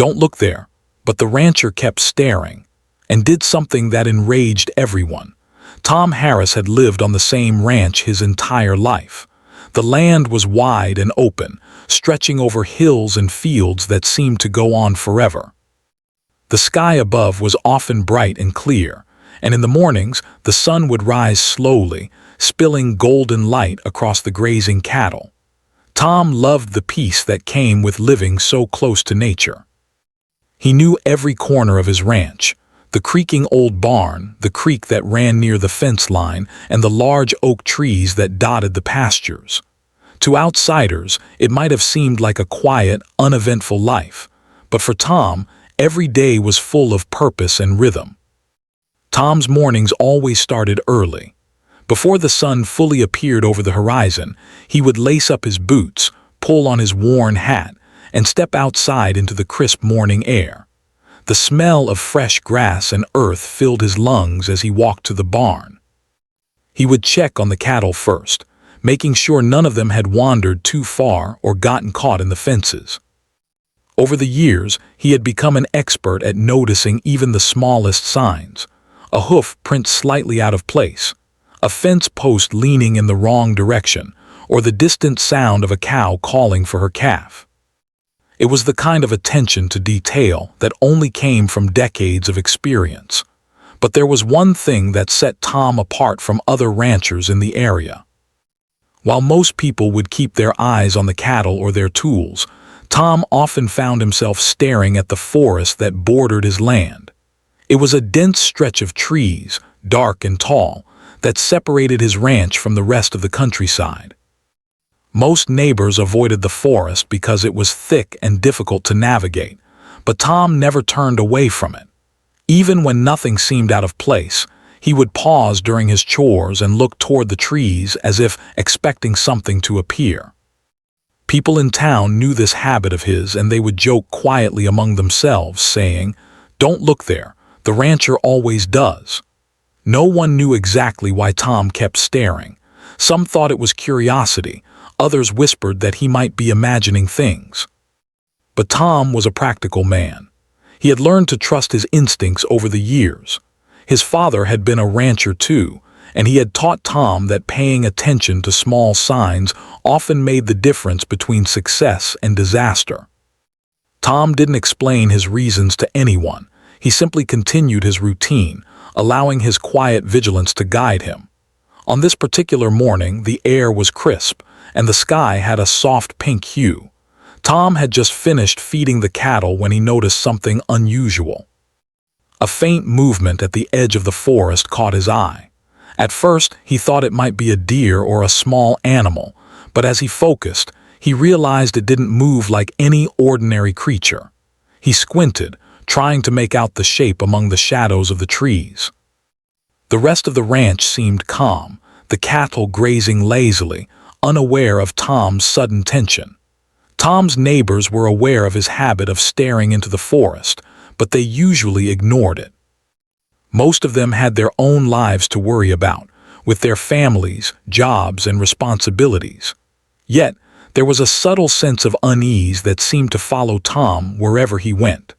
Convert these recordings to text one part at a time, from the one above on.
"Don't look there." But the rancher kept staring, and did something that enraged everyone. Tom Harris had lived on the same ranch his entire life. The land was wide and open, stretching over hills and fields that seemed to go on forever. The sky above was often bright and clear, and in the mornings the sun would rise slowly, spilling golden light across the grazing cattle. Tom loved the peace that came with living so close to nature. He knew every corner of his ranch, the creaking old barn, the creek that ran near the fence line, and the large oak trees that dotted the pastures. To outsiders, it might have seemed like a quiet, uneventful life, but for Tom, every day was full of purpose and rhythm. Tom's mornings always started early. Before the sun fully appeared over the horizon, he would lace up his boots, pull on his worn hat, and step outside into the crisp morning air. The smell of fresh grass and earth filled his lungs as he walked to the barn. He would check on the cattle first, making sure none of them had wandered too far or gotten caught in the fences. Over the years, he had become an expert at noticing even the smallest signs: a hoof print slightly out of place, a fence post leaning in the wrong direction, or the distant sound of a cow calling for her calf. It was the kind of attention to detail that only came from decades of experience. But there was one thing that set Tom apart from other ranchers in the area. While most people would keep their eyes on the cattle or their tools, Tom often found himself staring at the forest that bordered his land. It was a dense stretch of trees, dark and tall, that separated his ranch from the rest of the countryside. Most neighbors avoided the forest because it was thick and difficult to navigate, but Tom never turned away from it. Even when nothing seemed out of place, he would pause during his chores and look toward the trees as if expecting something to appear. People in town knew this habit of his, and they would joke quietly among themselves, saying, "Don't look there, the rancher always does." No one knew exactly why Tom kept staring. Some thought it was curiosity. Others whispered that he might be imagining things. But Tom was a practical man. He had learned to trust his instincts over the years. His father had been a rancher too, and he had taught Tom that paying attention to small signs often made the difference between success and disaster. Tom didn't explain his reasons to anyone. He simply continued his routine, allowing his quiet vigilance to guide him. On this particular morning, the air was crisp, and the sky had a soft pink hue. Tom had just finished feeding the cattle when he noticed something unusual. A faint movement at the edge of the forest caught his eye. At first, he thought it might be a deer or a small animal, but as he focused, he realized it didn't move like any ordinary creature. He squinted, trying to make out the shape among the shadows of the trees. The rest of the ranch seemed calm, the cattle grazing lazily, unaware of Tom's sudden tension. Tom's neighbors were aware of his habit of staring into the forest, but they usually ignored it. Most of them had their own lives to worry about, with their families, jobs, and responsibilities. Yet, there was a subtle sense of unease that seemed to follow Tom wherever he went.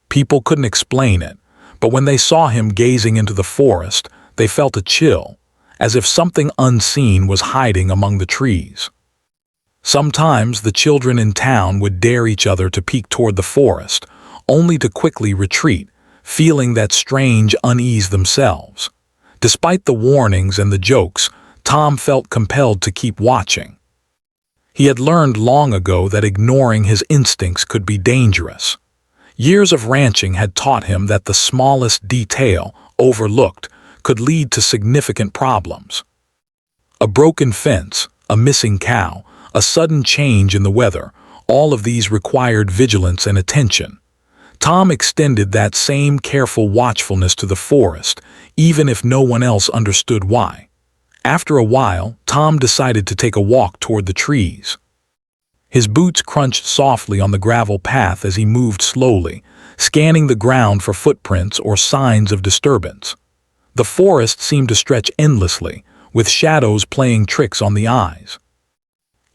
People couldn't explain it, but when they saw him gazing into the forest, they felt a chill, as if something unseen was hiding among the trees. Sometimes the children in town would dare each other to peek toward the forest, only to quickly retreat, feeling that strange unease themselves. Despite the warnings and the jokes, Tom felt compelled to keep watching. He had learned long ago that ignoring his instincts could be dangerous. Years of ranching had taught him that the smallest detail, overlooked, could lead to significant problems. A broken fence, a missing cow, a sudden change in the weather, all of these required vigilance and attention. Tom extended that same careful watchfulness to the forest, even if no one else understood why. After a while, Tom decided to take a walk toward the trees. His boots crunched softly on the gravel path as he moved slowly, scanning the ground for footprints or signs of disturbance. The forest seemed to stretch endlessly, with shadows playing tricks on the eyes.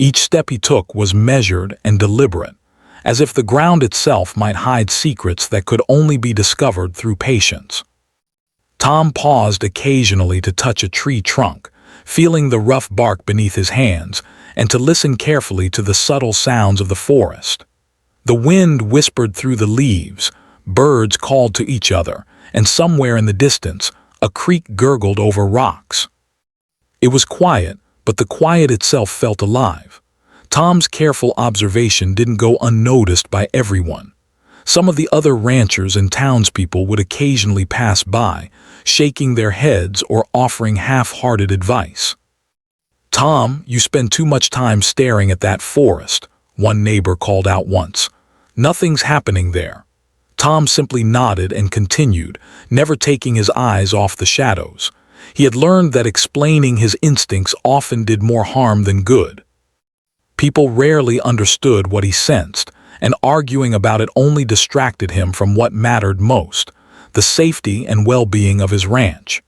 Each step he took was measured and deliberate, as if the ground itself might hide secrets that could only be discovered through patience. Tom paused occasionally to touch a tree trunk, feeling the rough bark beneath his hands, and to listen carefully to the subtle sounds of the forest. The wind whispered through the leaves, birds called to each other, and somewhere in the distance, a creek gurgled over rocks. It was quiet, but the quiet itself felt alive. Tom's careful observation didn't go unnoticed by everyone. Some of the other ranchers and townspeople would occasionally pass by, shaking their heads or offering half-hearted advice. "Tom, you spend too much time staring at that forest," one neighbor called out once. "Nothing's happening there." Tom simply nodded and continued, never taking his eyes off the shadows. He had learned that explaining his instincts often did more harm than good. People rarely understood what he sensed, and arguing about it only distracted him from what mattered most, the safety and well-being of his ranch.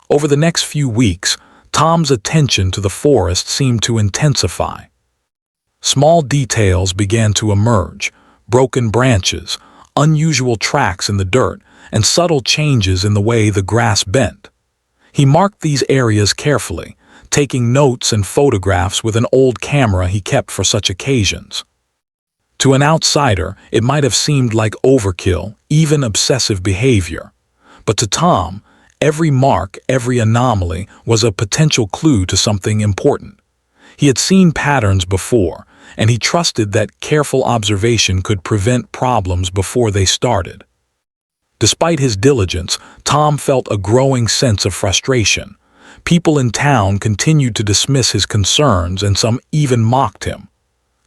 Over the next few weeks, Tom's attention to the forest seemed to intensify. Small details began to emerge: broken branches, unusual tracks in the dirt, and subtle changes in the way the grass bent. He marked these areas carefully, taking notes and photographs with an old camera he kept for such occasions. To an outsider, it might have seemed like overkill, even obsessive behavior. But to Tom, every mark, every anomaly was a potential clue to something important. He had seen patterns before, and he trusted that careful observation could prevent problems before they started. Despite his diligence, Tom felt a growing sense of frustration. People in town continued to dismiss his concerns, and some even mocked him.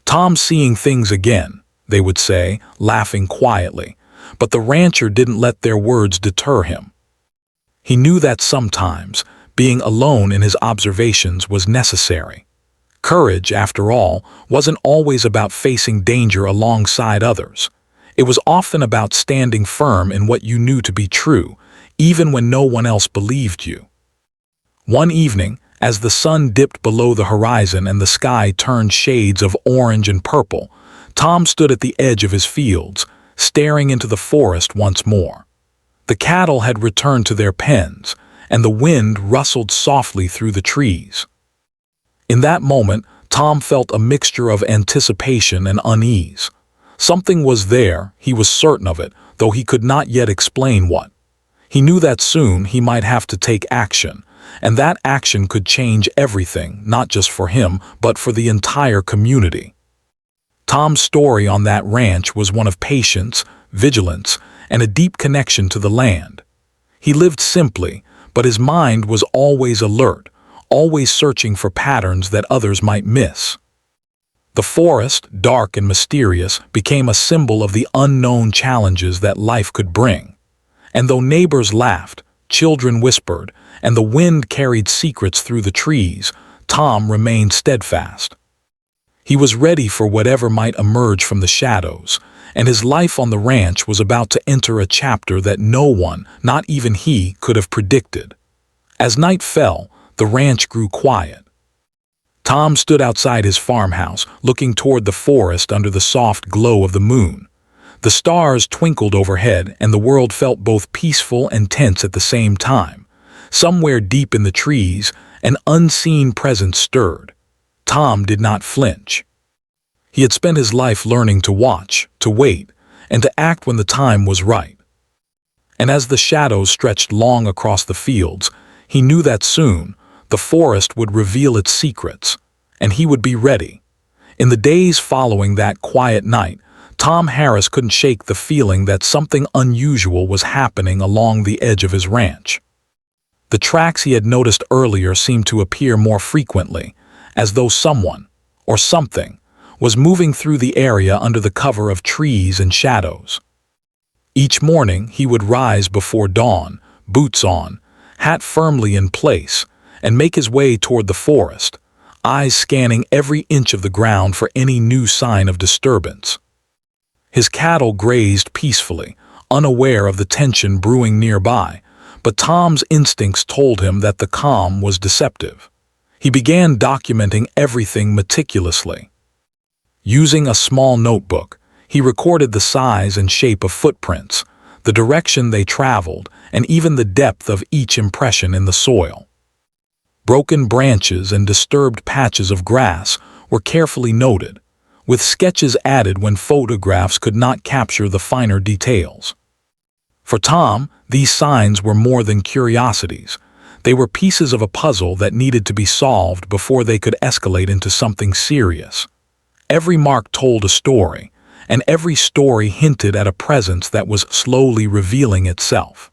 "Tom's seeing things again," they would say, laughing quietly, but the rancher didn't let their words deter him. He knew that sometimes, being alone in his observations was necessary. Courage, after all, wasn't always about facing danger alongside others. It was often about standing firm in what you knew to be true, even when no one else believed you. One evening, as the sun dipped below the horizon and the sky turned shades of orange and purple, Tom stood at the edge of his fields, staring into the forest once more. The cattle had returned to their pens, and the wind rustled softly through the trees. In that moment, Tom felt a mixture of anticipation and unease. Something was there, he was certain of it, though he could not yet explain what. He knew that soon he might have to take action, and that action could change everything, not just for him, but for the entire community. Tom's story on that ranch was one of patience, vigilance, and a deep connection to the land. He lived simply, but his mind was always alert, always searching for patterns that others might miss. The forest, dark and mysterious, became a symbol of the unknown challenges that life could bring. And though neighbors laughed, children whispered, and the wind carried secrets through the trees, Tom remained steadfast. He was ready for whatever might emerge from the shadows, and his life on the ranch was about to enter a chapter that no one, not even he, could have predicted. As night fell, the ranch grew quiet. Tom stood outside his farmhouse, looking toward the forest under the soft glow of the moon. The stars twinkled overhead, and the world felt both peaceful and tense at the same time. Somewhere deep in the trees, an unseen presence stirred. Tom did not flinch. He had spent his life learning to watch, to wait, and to act when the time was right. And as the shadows stretched long across the fields, he knew that soon the forest would reveal its secrets, and he would be ready. In the days following that quiet night, Tom Harris couldn't shake the feeling that something unusual was happening along the edge of his ranch. The tracks he had noticed earlier seemed to appear more frequently, as though someone, or something, was moving through the area under the cover of trees and shadows. Each morning he would rise before dawn, boots on, hat firmly in place, and make his way toward the forest, eyes scanning every inch of the ground for any new sign of disturbance. His cattle grazed peacefully, unaware of the tension brewing nearby, but Tom's instincts told him that the calm was deceptive. He began documenting everything meticulously. Using a small notebook, He recorded the size and shape of footprints, the direction they traveled, and even the depth of each impression in the soil. Broken branches and disturbed patches of grass were carefully noted, with sketches added when photographs could not capture the finer details. For Tom, these signs were more than curiosities. They were pieces of a puzzle that needed to be solved before they could escalate into something serious. Every mark told a story, and every story hinted at a presence that was slowly revealing itself.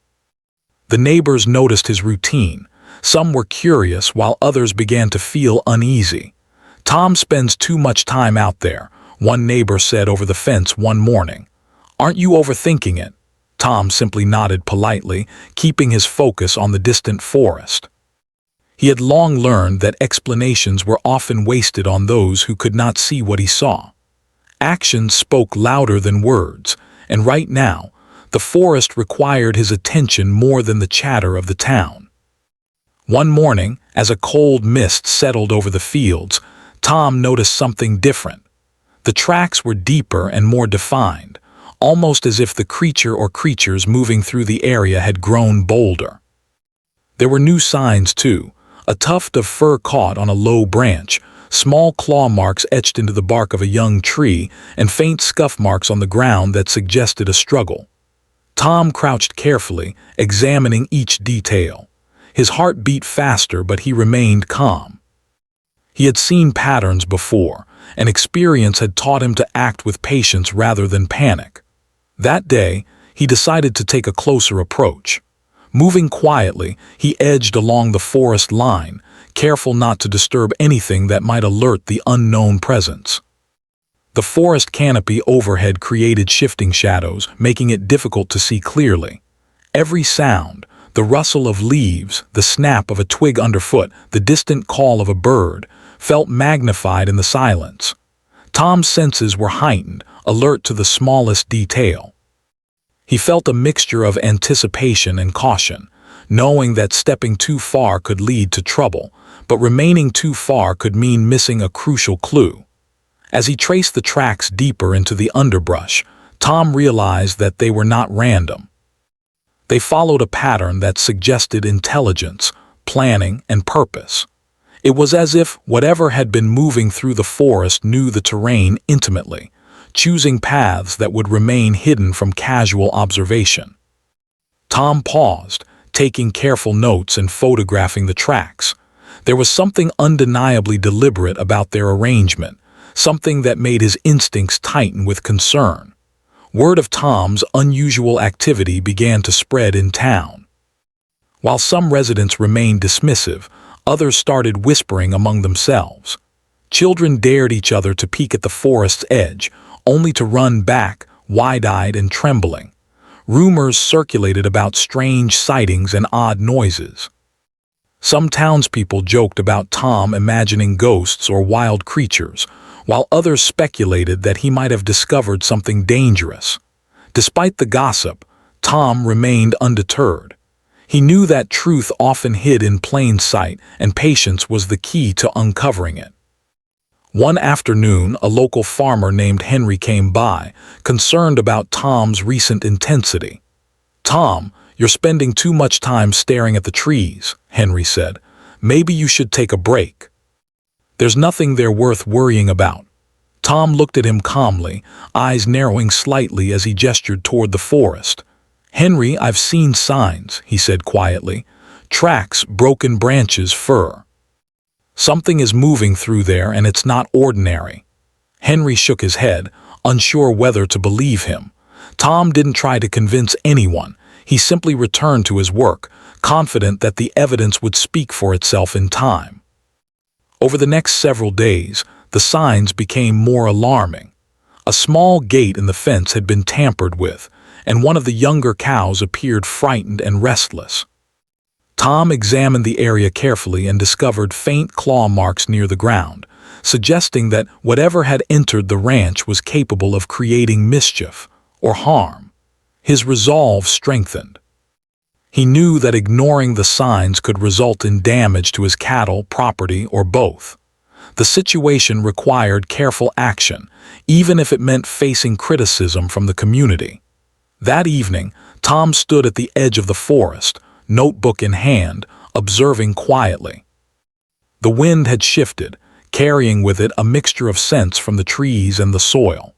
The neighbors noticed his routine. Some were curious while others began to feel uneasy. "Tom spends too much time out there," one neighbor said over the fence one morning. "Aren't you overthinking it?" Tom simply nodded politely, keeping his focus on the distant forest. He had long learned that explanations were often wasted on those who could not see what he saw. Actions spoke louder than words, and right now, the forest required his attention more than the chatter of the town. One morning, as a cold mist settled over the fields, Tom noticed something different. The tracks were deeper and more defined, almost as if the creature or creatures moving through the area had grown bolder. There were new signs, too: a tuft of fur caught on a low branch, small claw marks etched into the bark of a young tree, and faint scuff marks on the ground that suggested a struggle. Tom crouched carefully, examining each detail. His heart beat faster, but he remained calm. He had seen patterns before, and experience had taught him to act with patience rather than panic. That day, he decided to take a closer approach. Moving quietly, he edged along the forest line, careful not to disturb anything that might alert the unknown presence. The forest canopy overhead created shifting shadows, making it difficult to see clearly. Every sound, the rustle of leaves, the snap of a twig underfoot, the distant call of a bird, felt magnified in the silence. Tom's senses were heightened, alert to the smallest detail. He felt a mixture of anticipation and caution, knowing that stepping too far could lead to trouble, but remaining too far could mean missing a crucial clue. As he traced the tracks deeper into the underbrush, Tom realized that they were not random. They followed a pattern that suggested intelligence, planning, and purpose. It was as if whatever had been moving through the forest knew the terrain intimately, choosing paths that would remain hidden from casual observation. Tom paused, taking careful notes and photographing the tracks. There was something undeniably deliberate about their arrangement, something that made his instincts tighten with concern. Word of Tom's unusual activity began to spread in town. While some residents remained dismissive, others started whispering among themselves. Children dared each other to peek at the forest's edge, only to run back, wide-eyed and trembling. Rumors circulated about strange sightings and odd noises. Some townspeople joked about Tom imagining ghosts or wild creatures, while others speculated that he might have discovered something dangerous. Despite the gossip, Tom remained undeterred. He knew that truth often hid in plain sight, and patience was the key to uncovering it. One afternoon, a local farmer named Henry came by, concerned about Tom's recent intensity. "Tom, you're spending too much time staring at the trees," Henry said. "Maybe you should take a break." "There's nothing there worth worrying about." Tom looked at him calmly, eyes narrowing slightly as he gestured toward the forest. "Henry, I've seen signs," he said quietly. "Tracks, broken branches, fur. Something is moving through there, and it's not ordinary." Henry shook his head, unsure whether to believe him. Tom didn't try to convince anyone. He simply returned to his work, confident that the evidence would speak for itself in time. Over the next several days, the signs became more alarming. A small gate in the fence had been tampered with, and one of the younger cows appeared frightened and restless. Tom examined the area carefully and discovered faint claw marks near the ground, suggesting that whatever had entered the ranch was capable of creating mischief or harm. His resolve strengthened. He knew that ignoring the signs could result in damage to his cattle, property, or both. The situation required careful action, even if it meant facing criticism from the community. That evening, Tom stood at the edge of the forest, notebook in hand, observing quietly. The wind had shifted, carrying with it a mixture of scents from the trees and the soil.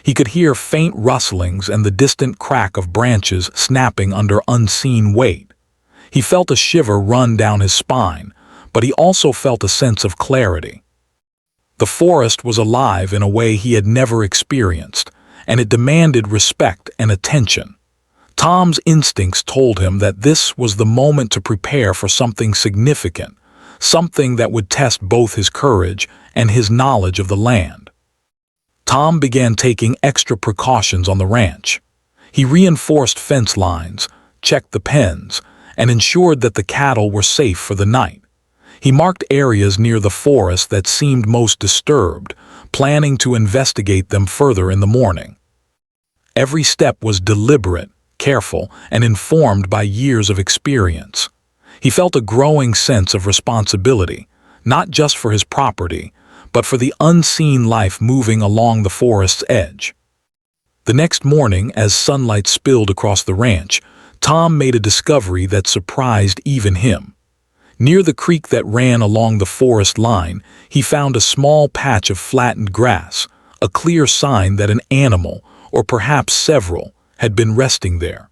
He could hear faint rustlings and the distant crack of branches snapping under unseen weight. He felt a shiver run down his spine, but he also felt a sense of clarity. The forest was alive in a way he had never experienced, and it demanded respect and attention. Tom's instincts told him that this was the moment to prepare for something significant, something that would test both his courage and his knowledge of the land. Tom began taking extra precautions on the ranch. He reinforced fence lines, checked the pens, and ensured that the cattle were safe for the night. He marked areas near the forest that seemed most disturbed, planning to investigate them further in the morning. Every step was deliberate, careful, and informed by years of experience. He felt a growing sense of responsibility, not just for his property, but for the unseen life moving along the forest's edge. The next morning, as sunlight spilled across the ranch, Tom made a discovery that surprised even him. Near the creek that ran along the forest line, he found a small patch of flattened grass, a clear sign that an animal, or perhaps several, had been resting there.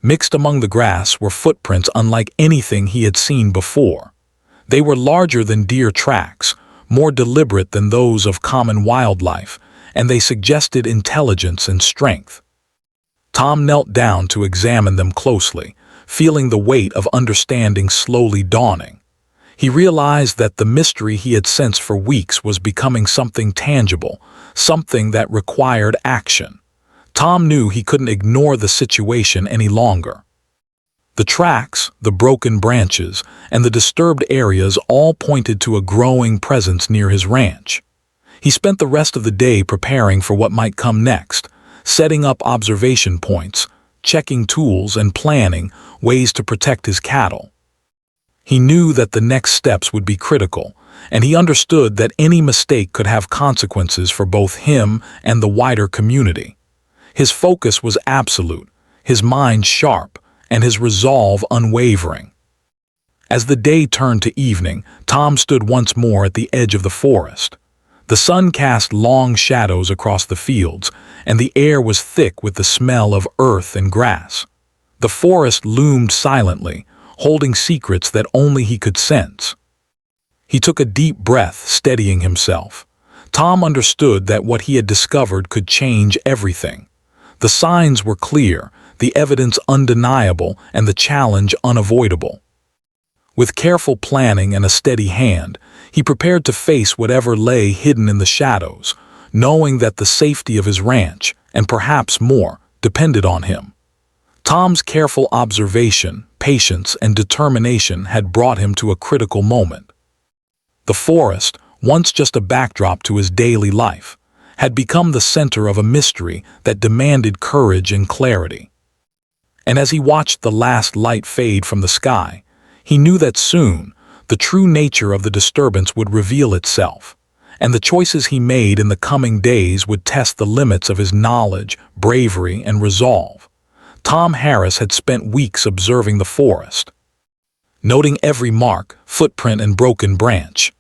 Mixed among the grass were footprints unlike anything he had seen before. They were larger than deer tracks, more deliberate than those of common wildlife, and they suggested intelligence and strength. Tom knelt down to examine them closely, feeling the weight of understanding slowly dawning. He realized that the mystery he had sensed for weeks was becoming something tangible, something that required action. Tom knew he couldn't ignore the situation any longer. The tracks, the broken branches, and the disturbed areas all pointed to a growing presence near his ranch. He spent the rest of the day preparing for what might come next, setting up observation points, checking tools, and planning ways to protect his cattle. He knew that the next steps would be critical, and he understood that any mistake could have consequences for both him and the wider community. His focus was absolute, his mind sharp, and his resolve unwavering. As the day turned to evening, Tom stood once more at the edge of the forest. The sun cast long shadows across the fields, and the air was thick with the smell of earth and grass. The forest loomed silently, holding secrets that only he could sense. He took a deep breath, steadying himself. Tom understood that what he had discovered could change everything. The signs were clear, the evidence undeniable, and the challenge unavoidable. With careful planning and a steady hand, he prepared to face whatever lay hidden in the shadows, knowing that the safety of his ranch, and perhaps more, depended on him. Tom's careful observation, patience, and determination had brought him to a critical moment. The forest, once just a backdrop to his daily life, had become the center of a mystery that demanded courage and clarity. And as he watched the last light fade from the sky, he knew that soon the true nature of the disturbance would reveal itself, and the choices he made in the coming days would test the limits of his knowledge, bravery, and resolve. Tom Harris had spent weeks observing the forest, noting every mark, footprint, and broken branch.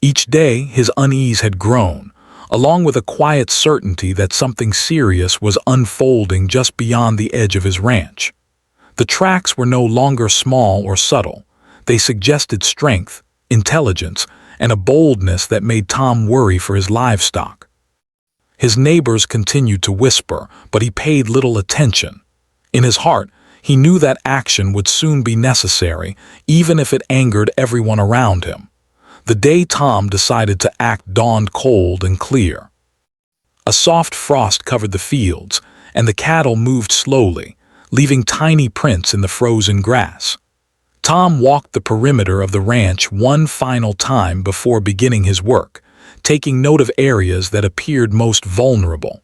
Each day, his unease had grown, along with a quiet certainty that something serious was unfolding just beyond the edge of his ranch. The tracks were no longer small or subtle. They suggested strength, intelligence, and a boldness that made Tom worry for his livestock. His neighbors continued to whisper, but he paid little attention. In his heart, he knew that action would soon be necessary, even if it angered everyone around him. The day Tom decided to act dawned cold and clear. A soft frost covered the fields, and the cattle moved slowly, leaving tiny prints in the frozen grass. Tom walked the perimeter of the ranch one final time before beginning his work, taking note of areas that appeared most vulnerable.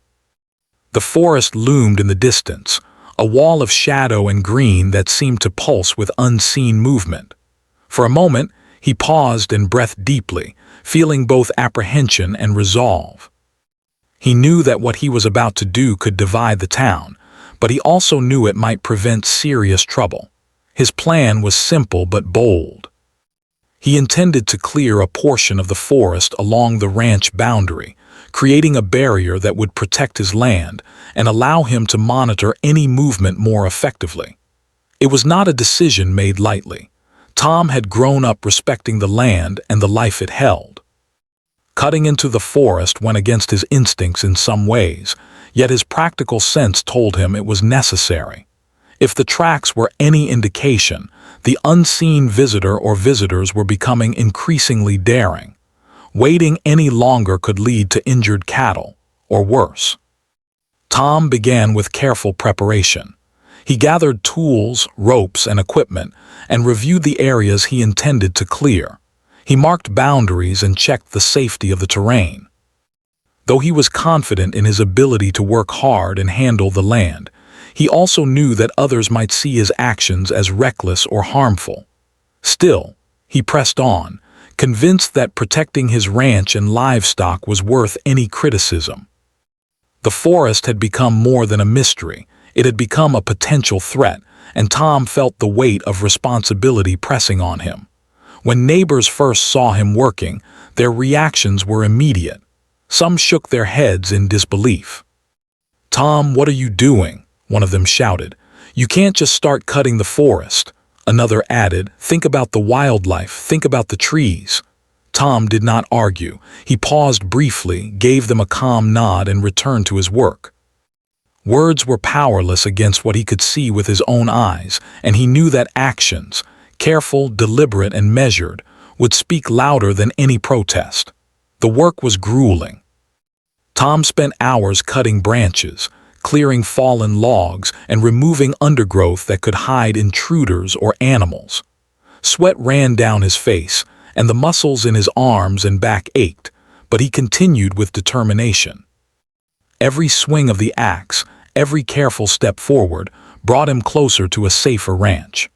The forest loomed in the distance, a wall of shadow and green that seemed to pulse with unseen movement. For a moment, He paused and breathed deeply, feeling both apprehension and resolve. He knew that what he was about to do could divide the town, but he also knew it might prevent serious trouble. His plan was simple but bold. He intended to clear a portion of the forest along the ranch boundary, creating a barrier that would protect his land and allow him to monitor any movement more effectively. It was not a decision made lightly. Tom had grown up respecting the land and the life it held. Cutting into the forest went against his instincts in some ways, yet his practical sense told him it was necessary. If the tracks were any indication, the unseen visitor or visitors were becoming increasingly daring. Waiting any longer could lead to injured cattle, or worse. Tom began with careful preparation. He gathered tools, ropes, and equipment, and reviewed the areas he intended to clear. He marked boundaries and checked the safety of the terrain. Though he was confident in his ability to work hard and handle the land, he also knew that others might see his actions as reckless or harmful. Still, he pressed on, convinced that protecting his ranch and livestock was worth any criticism. The forest had become more than a mystery. It had become a potential threat, and Tom felt the weight of responsibility pressing on him. When neighbors first saw him working, their reactions were immediate. Some shook their heads in disbelief. "Tom, what are you doing?" one of them shouted. "You can't just start cutting the forest." Another added, "Think about the wildlife, think about the trees." Tom did not argue. He paused briefly, gave them a calm nod, and returned to his work. Words were powerless against what he could see with his own eyes, and he knew that actions, careful, deliberate, and measured, would speak louder than any protest. The work was grueling. Tom spent hours cutting branches, clearing fallen logs, and removing undergrowth that could hide intruders or animals. Sweat ran down his face, and the muscles in his arms and back ached, but he continued with determination. Every swing of the axe, every careful step forward, brought him closer to a safer ranch.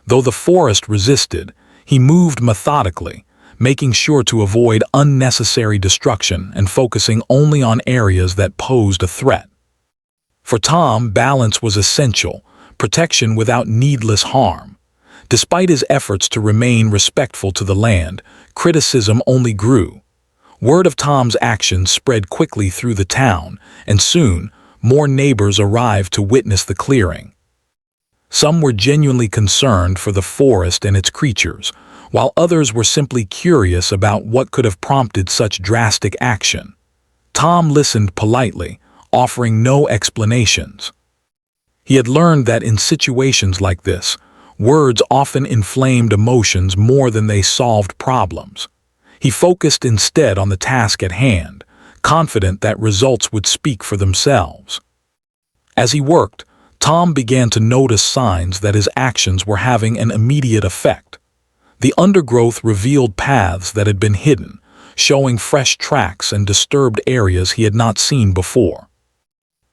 Though the forest resisted, he moved methodically, making sure to avoid unnecessary destruction and focusing only on areas that posed a threat. For Tom, balance was essential, protection without needless harm. Despite his efforts to remain respectful to the land, criticism only grew. Word of Tom's actions spread quickly through the town, and soon, more neighbors arrived to witness the clearing. Some were genuinely concerned for the forest and its creatures, while others were simply curious about what could have prompted such drastic action. Tom listened politely, offering no explanations. He had learned that in situations like this, words often inflamed emotions more than they solved problems. He focused instead on the task at hand, confident that results would speak for themselves. As he worked, Tom began to notice signs that his actions were having an immediate effect. The undergrowth revealed paths that had been hidden, showing fresh tracks and disturbed areas he had not seen before.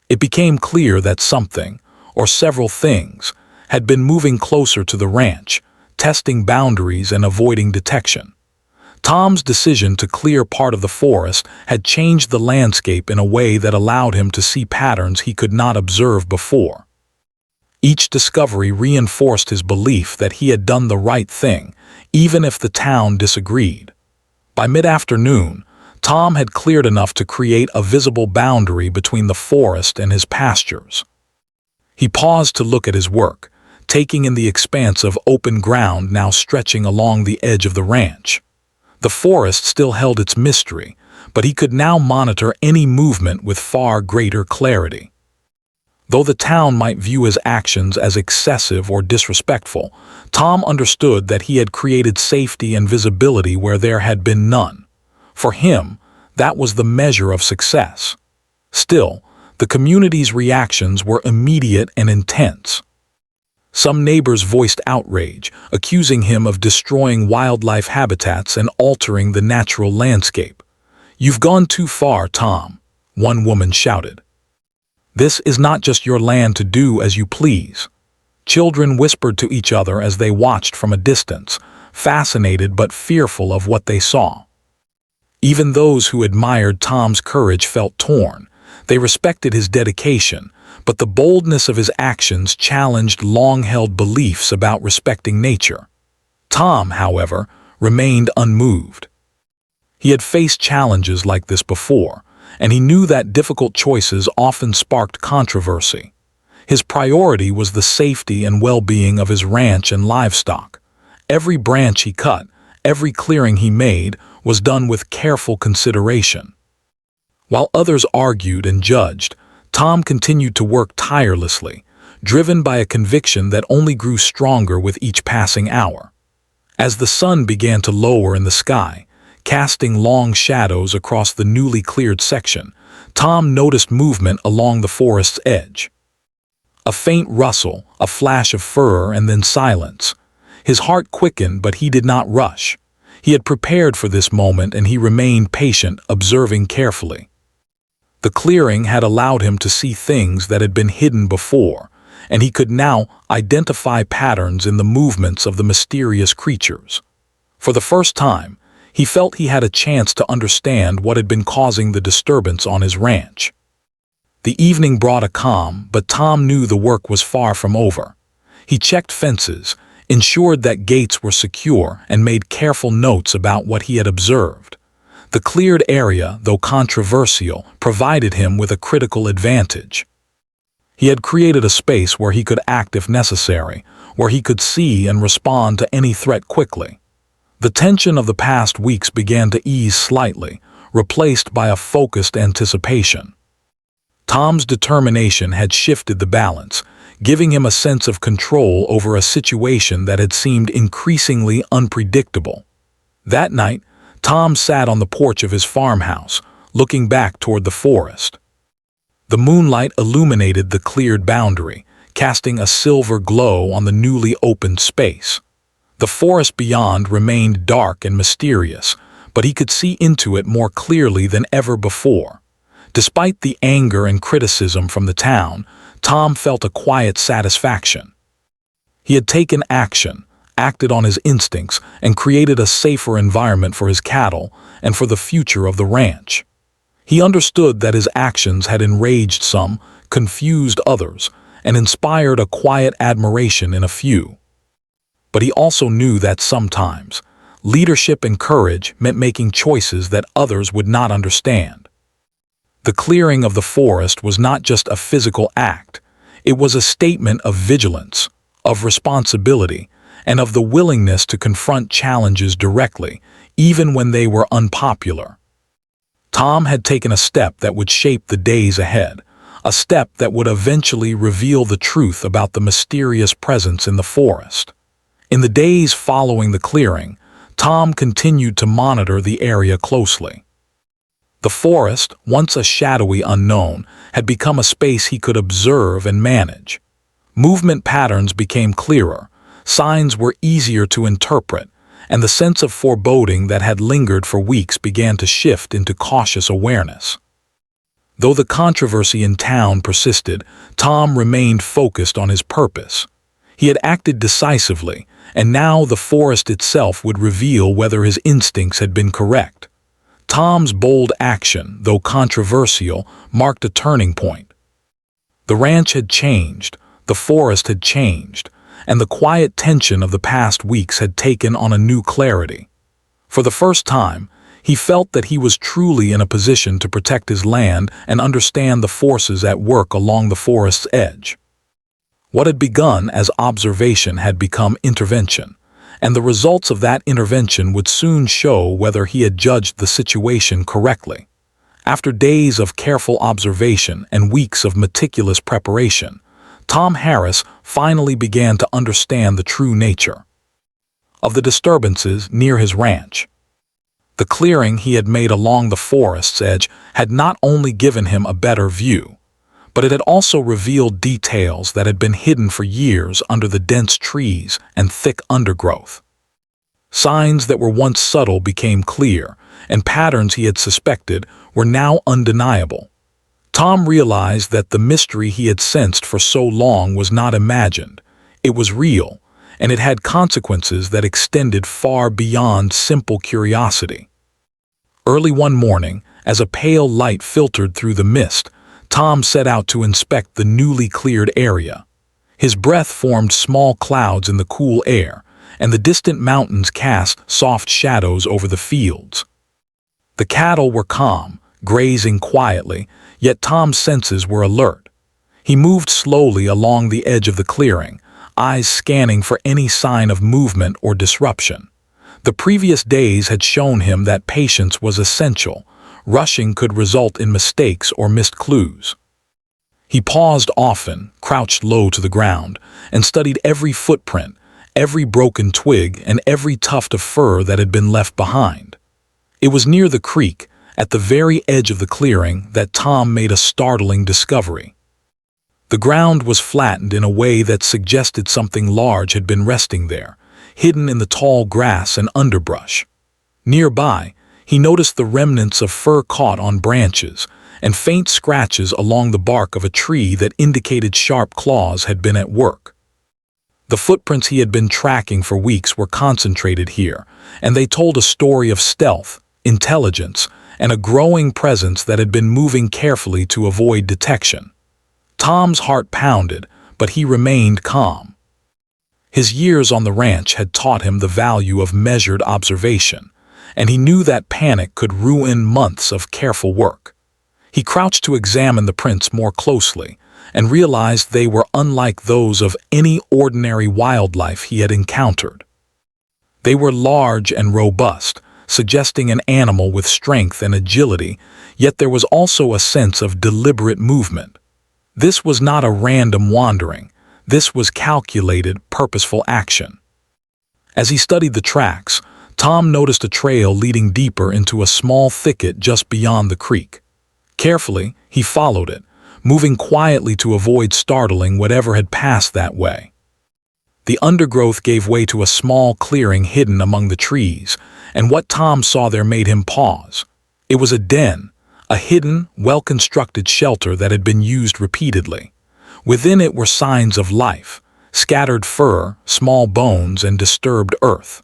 It became clear that something, or several things, had been moving closer to the ranch, testing boundaries and avoiding detection. Tom's decision to clear part of the forest had changed the landscape in a way that allowed him to see patterns he could not observe before. Each discovery reinforced his belief that he had done the right thing, even if the town disagreed. By mid-afternoon, Tom had cleared enough to create a visible boundary between the forest and his pastures. He paused to look at his work, taking in the expanse of open ground now stretching along the edge of the ranch. The forest still held its mystery, but he could now monitor any movement with far greater clarity. Though the town might view his actions as excessive or disrespectful, Tom understood that he had created safety and visibility where there had been none. For him, that was the measure of success. Still, the community's reactions were immediate and intense. Some neighbors voiced outrage, accusing him of destroying wildlife habitats and altering the natural landscape. "You've gone too far, Tom," one woman shouted. "This is not just your land to do as you please." Children whispered to each other as they watched from a distance, fascinated but fearful of what they saw. Even those who admired Tom's courage felt torn. They respected his dedication, but the boldness of his actions challenged long-held beliefs about respecting nature. Tom, however, remained unmoved. He had faced challenges like this before, and he knew that difficult choices often sparked controversy. His priority was the safety and well-being of his ranch and livestock. Every branch he cut, every clearing he made, was done with careful consideration. While others argued and judged, Tom continued to work tirelessly, driven by a conviction that only grew stronger with each passing hour. As the sun began to lower in the sky, casting long shadows across the newly cleared section, Tom noticed movement along the forest's edge. A faint rustle, a flash of fur, and then silence. His heart quickened, but he did not rush. He had prepared for this moment, and he remained patient, observing carefully. The clearing had allowed him to see things that had been hidden before, and he could now identify patterns in the movements of the mysterious creatures. For the first time, he felt he had a chance to understand what had been causing the disturbance on his ranch. The evening brought a calm, but Tom knew the work was far from over. He checked fences, ensured that gates were secure, and made careful notes about what he had observed. The cleared area, though controversial, provided him with a critical advantage. He had created a space where he could act if necessary, where he could see and respond to any threat quickly. The tension of the past weeks began to ease slightly, replaced by a focused anticipation. Tom's determination had shifted the balance, giving him a sense of control over a situation that had seemed increasingly unpredictable. That night, Tom sat on the porch of his farmhouse, looking back toward the forest. The moonlight illuminated the cleared boundary, casting a silver glow on the newly opened space. The forest beyond remained dark and mysterious, but he could see into it more clearly than ever before. Despite the anger and criticism from the town, Tom felt a quiet satisfaction. He had taken action, acted on his instincts, and created a safer environment for his cattle and for the future of the ranch. He understood that his actions had enraged some, confused others, and inspired a quiet admiration in a few. But he also knew that sometimes, leadership and courage meant making choices that others would not understand. The clearing of the forest was not just a physical act, it was a statement of vigilance, of responsibility, and of the willingness to confront challenges directly, even when they were unpopular. Tom had taken a step that would shape the days ahead, a step that would eventually reveal the truth about the mysterious presence in the forest. In the days following the clearing, Tom continued to monitor the area closely. The forest, once a shadowy unknown, had become a space he could observe and manage. Movement patterns became clearer, signs were easier to interpret, and the sense of foreboding that had lingered for weeks began to shift into cautious awareness. Though the controversy in town persisted, Tom remained focused on his purpose. He had acted decisively, and now the forest itself would reveal whether his instincts had been correct. Tom's bold action, though controversial, marked a turning point. The ranch had changed, the forest had changed, and the quiet tension of the past weeks had taken on a new clarity. For the first time, he felt that he was truly in a position to protect his land and understand the forces at work along the forest's edge. What had begun as observation had become intervention, and the results of that intervention would soon show whether he had judged the situation correctly. After days of careful observation and weeks of meticulous preparation, Tom Harris finally began to understand the true nature of the disturbances near his ranch. The clearing he had made along the forest's edge had not only given him a better view, but it had also revealed details that had been hidden for years under the dense trees and thick undergrowth. Signs that were once subtle became clear, and patterns he had suspected were now undeniable. Tom realized that the mystery he had sensed for so long was not imagined. It was real, and it had consequences that extended far beyond simple curiosity. Early one morning, as a pale light filtered through the mist, Tom set out to inspect the newly cleared area. His breath formed small clouds in the cool air, and the distant mountains cast soft shadows over the fields. The cattle were calm, grazing quietly, yet Tom's senses were alert. He moved slowly along the edge of the clearing, eyes scanning for any sign of movement or disruption. The previous days had shown him that patience was essential. Rushing could result in mistakes or missed clues. He paused often, crouched low to the ground, and studied every footprint, every broken twig, and every tuft of fur that had been left behind. It was near the creek, at the very edge of the clearing, that Tom made a startling discovery. The ground was flattened in a way that suggested something large had been resting there, hidden in the tall grass and underbrush. Nearby, he noticed the remnants of fur caught on branches and faint scratches along the bark of a tree that indicated sharp claws had been at work. The footprints he had been tracking for weeks were concentrated here, and they told a story of stealth, intelligence, and a growing presence that had been moving carefully to avoid detection. Tom's heart pounded, but he remained calm. His years on the ranch had taught him the value of measured observation, and he knew that panic could ruin months of careful work. He crouched to examine the prints more closely and realized they were unlike those of any ordinary wildlife he had encountered. They were large and robust, suggesting an animal with strength and agility, yet there was also a sense of deliberate movement. This was not a random wandering. This was calculated, purposeful action. As he studied the tracks, Tom noticed a trail leading deeper into a small thicket just beyond the creek. Carefully, he followed it, moving quietly to avoid startling whatever had passed that way. The undergrowth gave way to a small clearing hidden among the trees, and what Tom saw there made him pause. It was a den, a hidden, well-constructed shelter that had been used repeatedly. Within it were signs of life, scattered fur, small bones, and disturbed earth.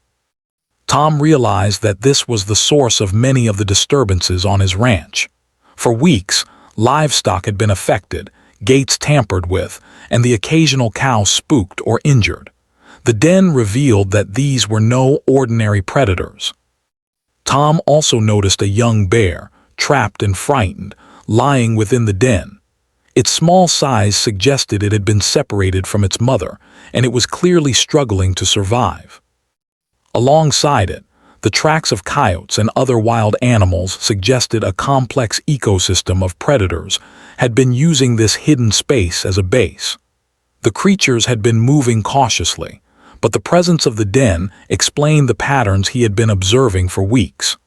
Tom realized that this was the source of many of the disturbances on his ranch. For weeks, livestock had been affected, gates tampered with, and the occasional cow spooked or injured. The den revealed that these were no ordinary predators. Tom also noticed a young bear, trapped and frightened, lying within the den. Its small size suggested it had been separated from its mother, and it was clearly struggling to survive. Alongside it, the tracks of coyotes and other wild animals suggested a complex ecosystem of predators had been using this hidden space as a base. The creatures had been moving cautiously, but the presence of the den explained the patterns he had been observing for weeks.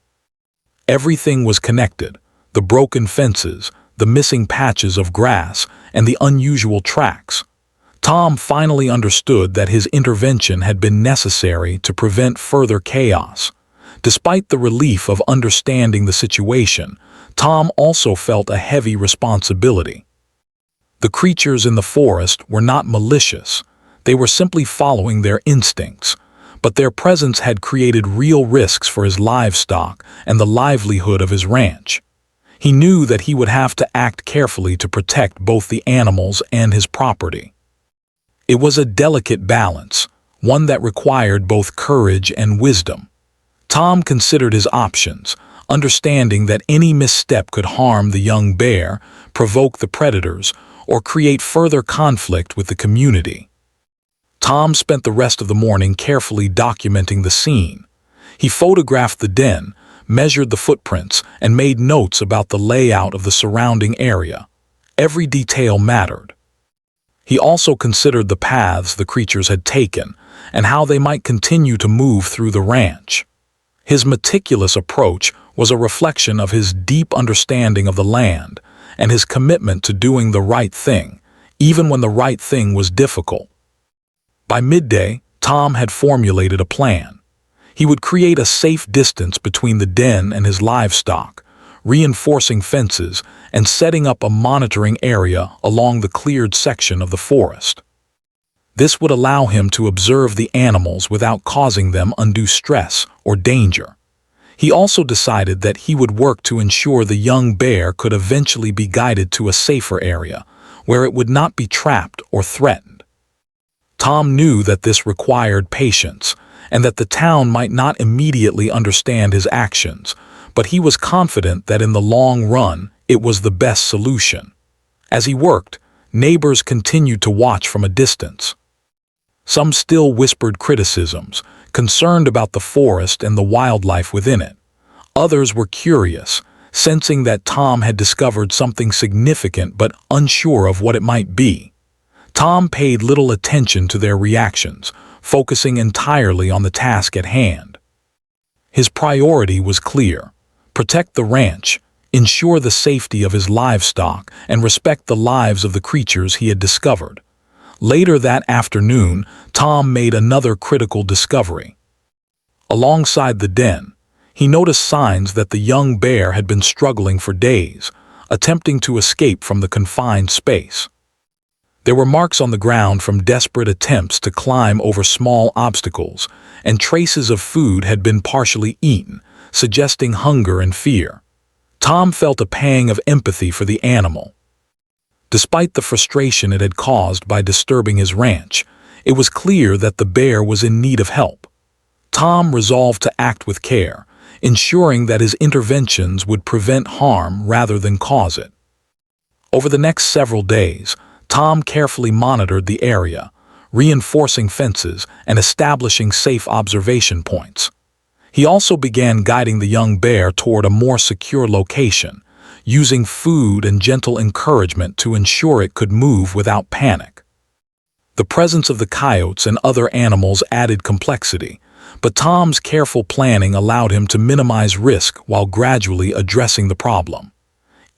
Everything was connected: the broken fences, the missing patches of grass, and the unusual tracks. Tom finally understood that his intervention had been necessary to prevent further chaos. Despite the relief of understanding the situation, Tom also felt a heavy responsibility. The creatures in the forest were not malicious. They were simply following their instincts, but their presence had created real risks for his livestock and the livelihood of his ranch. He knew that he would have to act carefully to protect both the animals and his property. It was a delicate balance, one that required both courage and wisdom. Tom considered his options, understanding that any misstep could harm the young bear, provoke the predators, or create further conflict with the community. Tom spent the rest of the morning carefully documenting the scene. He photographed the den, measured the footprints, and made notes about the layout of the surrounding area. Every detail mattered. He also considered the paths the creatures had taken and how they might continue to move through the ranch. His meticulous approach was a reflection of his deep understanding of the land and his commitment to doing the right thing, even when the right thing was difficult. By midday, Tom had formulated a plan. He would create a safe distance between the den and his livestock, reinforcing fences and setting up a monitoring area along the cleared section of the forest. This would allow him to observe the animals without causing them undue stress or danger. He also decided that he would work to ensure the young bear could eventually be guided to a safer area, where it would not be trapped or threatened. Tom knew that this required patience, and that the town might not immediately understand his actions, but he was confident that in the long run it was the best solution. As he worked, neighbors continued to watch from a distance. Some still whispered criticisms, concerned about the forest and the wildlife within it. Others were curious, sensing that Tom had discovered something significant but unsure of what it might be. Tom paid little attention to their reactions, focusing entirely on the task at hand. His priority was clear: protect the ranch, ensure the safety of his livestock, and respect the lives of the creatures he had discovered. Later that afternoon, Tom made another critical discovery. Alongside the den, he noticed signs that the young bear had been struggling for days, attempting to escape from the confined space. There were marks on the ground from desperate attempts to climb over small obstacles, and traces of food had been partially eaten, suggesting hunger and fear. Tom felt a pang of empathy for the animal. Despite the frustration it had caused by disturbing his ranch, it was clear that the bear was in need of help. Tom resolved to act with care, ensuring that his interventions would prevent harm rather than cause it. Over the next several days, Tom carefully monitored the area, reinforcing fences and establishing safe observation points. He also began guiding the young bear toward a more secure location, using food and gentle encouragement to ensure it could move without panic. The presence of the coyotes and other animals added complexity, but Tom's careful planning allowed him to minimize risk while gradually addressing the problem.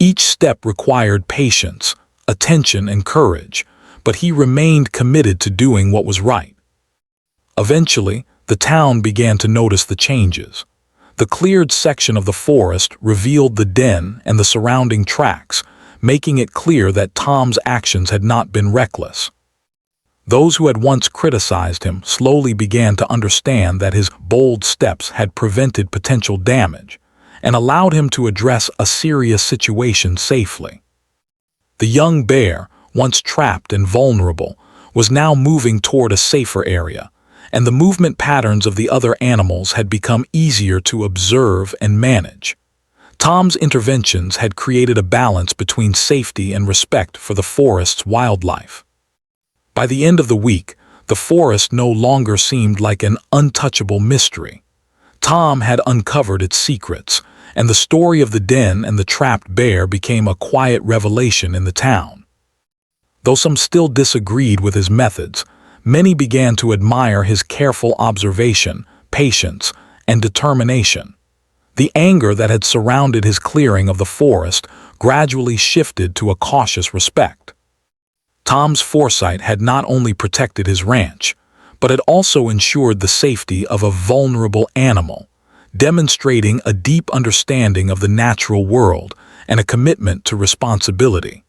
Each step required patience, attention, and courage, but he remained committed to doing what was right. Eventually, the town began to notice the changes. The cleared section of the forest revealed the den and the surrounding tracks, making it clear that Tom's actions had not been reckless. Those who had once criticized him slowly began to understand that his bold steps had prevented potential damage and allowed him to address a serious situation safely. The young bear, once trapped and vulnerable, was now moving toward a safer area, and the movement patterns of the other animals had become easier to observe and manage. Tom's interventions had created a balance between safety and respect for the forest's wildlife. By the end of the week, the forest no longer seemed like an untouchable mystery. Tom had uncovered its secrets, and the story of the den and the trapped bear became a quiet revelation in the town. Though some still disagreed with his methods, many began to admire his careful observation, patience, and determination. The anger that had surrounded his clearing of the forest gradually shifted to a cautious respect. Tom's foresight had not only protected his ranch, but had also ensured the safety of a vulnerable animal, demonstrating a deep understanding of the natural world and a commitment to responsibility.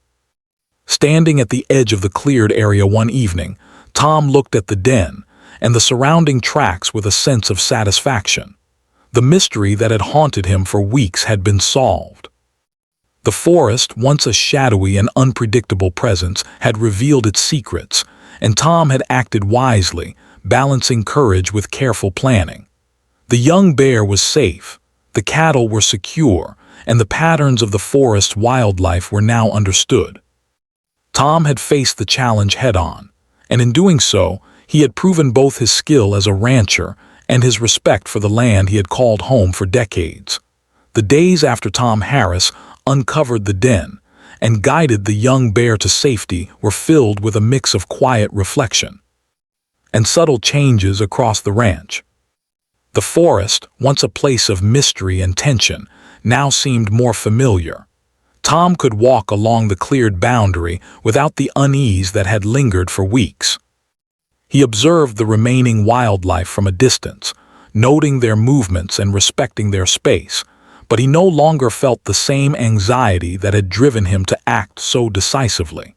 Standing at the edge of the cleared area one evening, Tom looked at the den and the surrounding tracks with a sense of satisfaction. The mystery that had haunted him for weeks had been solved. The forest, once a shadowy and unpredictable presence, had revealed its secrets, and Tom had acted wisely, balancing courage with careful planning. The young bear was safe, the cattle were secure, and the patterns of the forest's wildlife were now understood. Tom had faced the challenge head-on, and in doing so, he had proven both his skill as a rancher and his respect for the land he had called home for decades. The days after Tom Harris uncovered the den and guided the young bear to safety were filled with a mix of quiet reflection and subtle changes across the ranch. The forest, once a place of mystery and tension, now seemed more familiar. Tom could walk along the cleared boundary without the unease that had lingered for weeks. He observed the remaining wildlife from a distance, noting their movements and respecting their space, but he no longer felt the same anxiety that had driven him to act so decisively.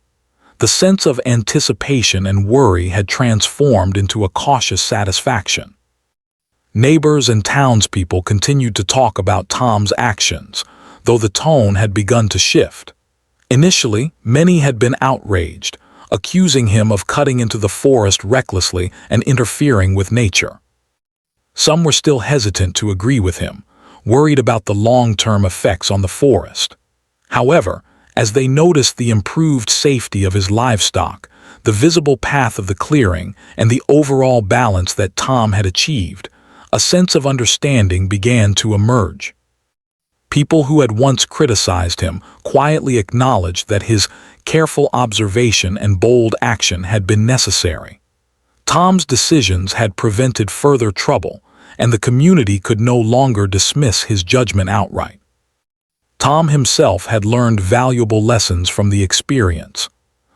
The sense of anticipation and worry had transformed into a cautious satisfaction. Neighbors and townspeople continued to talk about Tom's actions, though the tone had begun to shift. Initially, many had been outraged, accusing him of cutting into the forest recklessly and interfering with nature. Some were still hesitant to agree with him, worried about the long-term effects on the forest. However, as they noticed the improved safety of his livestock, the visible path of the clearing, and the overall balance that Tom had achieved, a sense of understanding began to emerge. People who had once criticized him quietly acknowledged that his careful observation and bold action had been necessary. Tom's decisions had prevented further trouble, and the community could no longer dismiss his judgment outright. Tom himself had learned valuable lessons from the experience.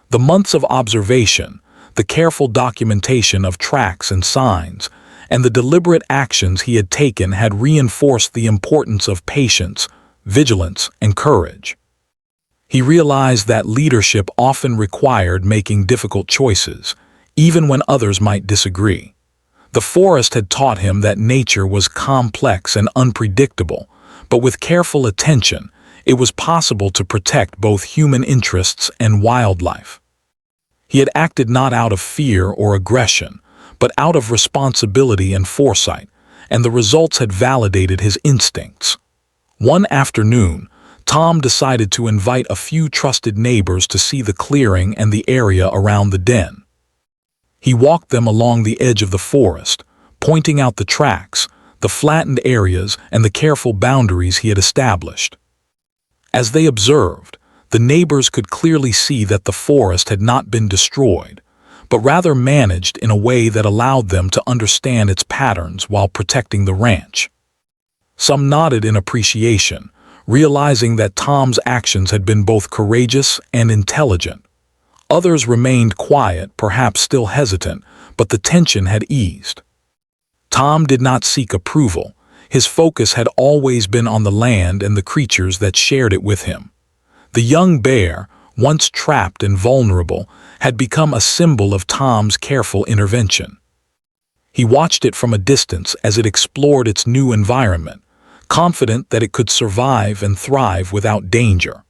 The months of observation, the careful documentation of tracks and signs, and the deliberate actions he had taken had reinforced the importance of patience, vigilance, and courage. He realized that leadership often required making difficult choices, even when others might disagree. The forest had taught him that nature was complex and unpredictable, but with careful attention, it was possible to protect both human interests and wildlife. He had acted not out of fear or aggression, but out of responsibility and foresight, and the results had validated his instincts. One afternoon, Tom decided to invite a few trusted neighbors to see the clearing and the area around the den. He walked them along the edge of the forest, pointing out the tracks, the flattened areas, and the careful boundaries he had established. As they observed, the neighbors could clearly see that the forest had not been destroyed, but rather managed in a way that allowed them to understand its patterns while protecting the ranch. Some nodded in appreciation, realizing that Tom's actions had been both courageous and intelligent. Others remained quiet, perhaps still hesitant, but the tension had eased. Tom did not seek approval. His focus had always been on the land and the creatures that shared it with him. The young bear, once trapped and vulnerable, had become a symbol of Tom's careful intervention. He watched it from a distance as it explored its new environment, confident that it could survive and thrive without danger.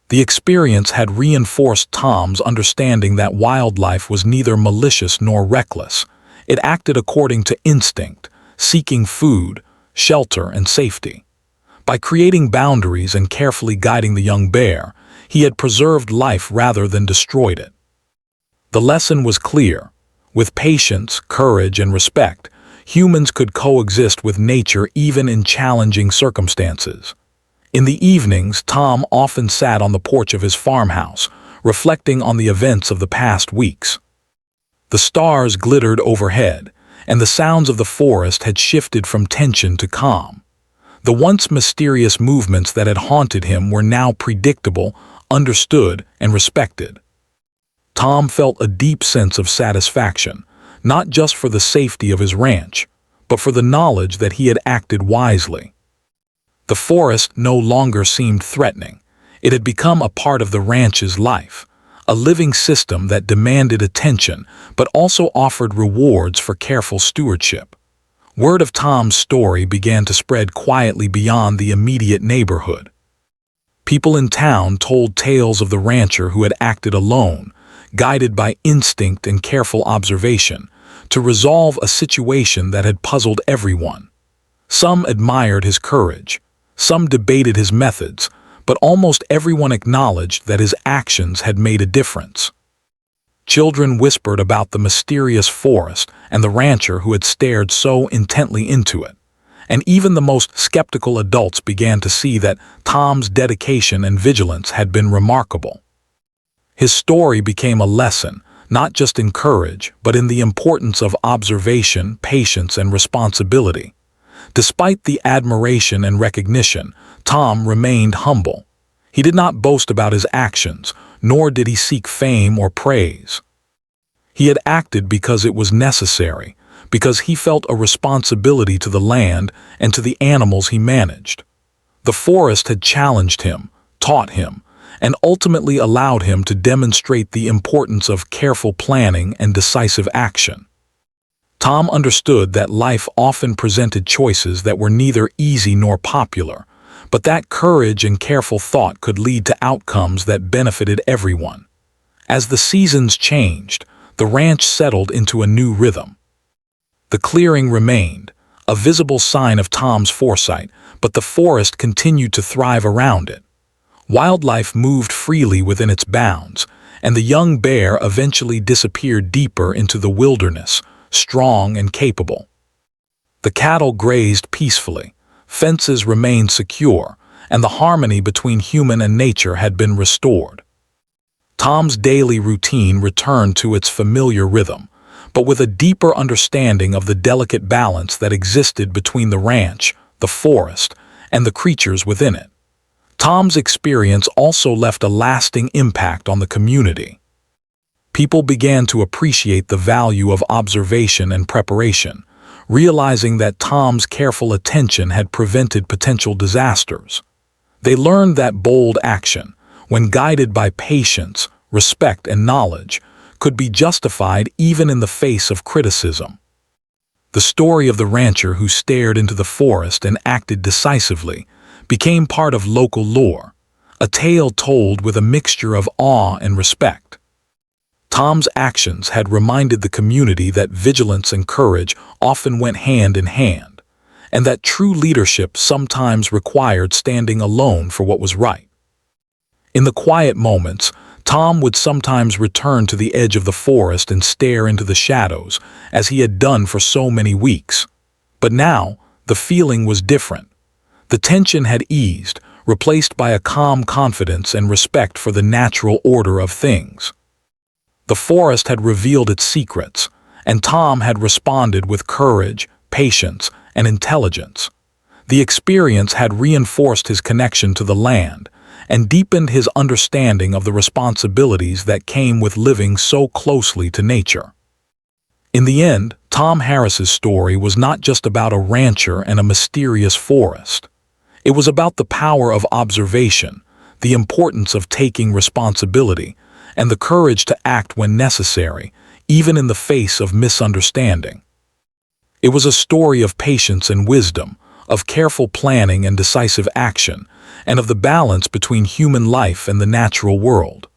The experience had reinforced Tom's understanding that wildlife was neither malicious nor reckless. It acted according to instinct, seeking food, shelter, and safety. By creating boundaries and carefully guiding the young bear, he had preserved life rather than destroyed it. The lesson was clear. With patience, courage, and respect, humans could coexist with nature even in challenging circumstances. In the evenings, Tom often sat on the porch of his farmhouse, reflecting on the events of the past weeks. The stars glittered overhead, and the sounds of the forest had shifted from tension to calm. The once mysterious movements that had haunted him were now predictable, understood, and respected. Tom felt a deep sense of satisfaction, not just for the safety of his ranch, but for the knowledge that he had acted wisely. The forest no longer seemed threatening. It had become a part of the ranch's life, a living system that demanded attention but also offered rewards for careful stewardship. Word of Tom's story began to spread quietly beyond the immediate neighborhood. People in town told tales of the rancher who had acted alone, guided by instinct and careful observation, to resolve a situation that had puzzled everyone. Some admired his courage, some debated his methods, but almost everyone acknowledged that his actions had made a difference. Children whispered about the mysterious forest and the rancher who had stared so intently into it, and even the most skeptical adults began to see that Tom's dedication and vigilance had been remarkable. His story became a lesson, not just in courage, but in the importance of observation, patience, and responsibility. Despite the admiration and recognition, Tom remained humble. He did not boast about his actions, nor did he seek fame or praise. He had acted because it was necessary, because he felt a responsibility to the land and to the animals he managed. The forest had challenged him, taught him, and ultimately allowed him to demonstrate the importance of careful planning and decisive action. Tom understood that life often presented choices that were neither easy nor popular, but that courage and careful thought could lead to outcomes that benefited everyone. As the seasons changed, the ranch settled into a new rhythm. The clearing remained, a visible sign of Tom's foresight, but the forest continued to thrive around it. Wildlife moved freely within its bounds, and the young bear eventually disappeared deeper into the wilderness, strong and capable. The cattle grazed peacefully, fences remained secure, and the harmony between human and nature had been restored. Tom's daily routine returned to its familiar rhythm, but with a deeper understanding of the delicate balance that existed between the ranch, the forest, and the creatures within it. Tom's experience also left a lasting impact on the community. People began to appreciate the value of observation and preparation, realizing that Tom's careful attention had prevented potential disasters. They learned that bold action, when guided by patience, respect, and knowledge, could be justified even in the face of criticism. The story of the rancher who stared into the forest and acted decisively became part of local lore, a tale told with a mixture of awe and respect. Tom's actions had reminded the community that vigilance and courage often went hand in hand, and that true leadership sometimes required standing alone for what was right. In the quiet moments, Tom would sometimes return to the edge of the forest and stare into the shadows, as he had done for so many weeks. But now, the feeling was different. The tension had eased, replaced by a calm confidence and respect for the natural order of things. The forest had revealed its secrets, and Tom had responded with courage, patience, and intelligence. The experience had reinforced his connection to the land and deepened his understanding of the responsibilities that came with living so closely to nature. In the end, Tom Harris's story was not just about a rancher and a mysterious forest. It was about the power of observation, the importance of taking responsibility, and the courage to act when necessary, even in the face of misunderstanding. It was a story of patience and wisdom, of careful planning and decisive action, and of the balance between human life and the natural world.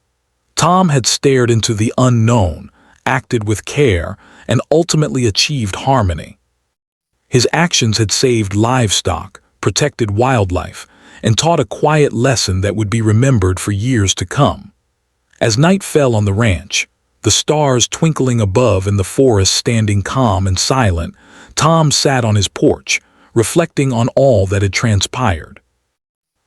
Tom had stared into the unknown, acted with care, and ultimately achieved harmony. His actions had saved livestock, protected wildlife, and taught a quiet lesson that would be remembered for years to come. As night fell on the ranch, the stars twinkling above and the forest standing calm and silent, Tom sat on his porch, reflecting on all that had transpired.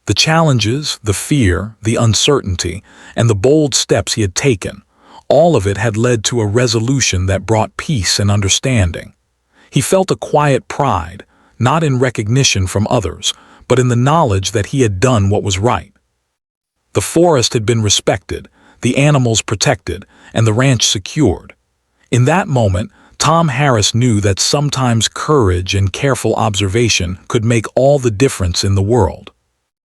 The challenges, the fear, the uncertainty, and the bold steps he had taken, all of it had led to a resolution that brought peace and understanding. He felt a quiet pride, not in recognition from others, but in the knowledge that he had done what was right. The forest had been respected, the animals protected, and the ranch secured. In that moment, Tom Harris knew that sometimes courage and careful observation could make all the difference in the world.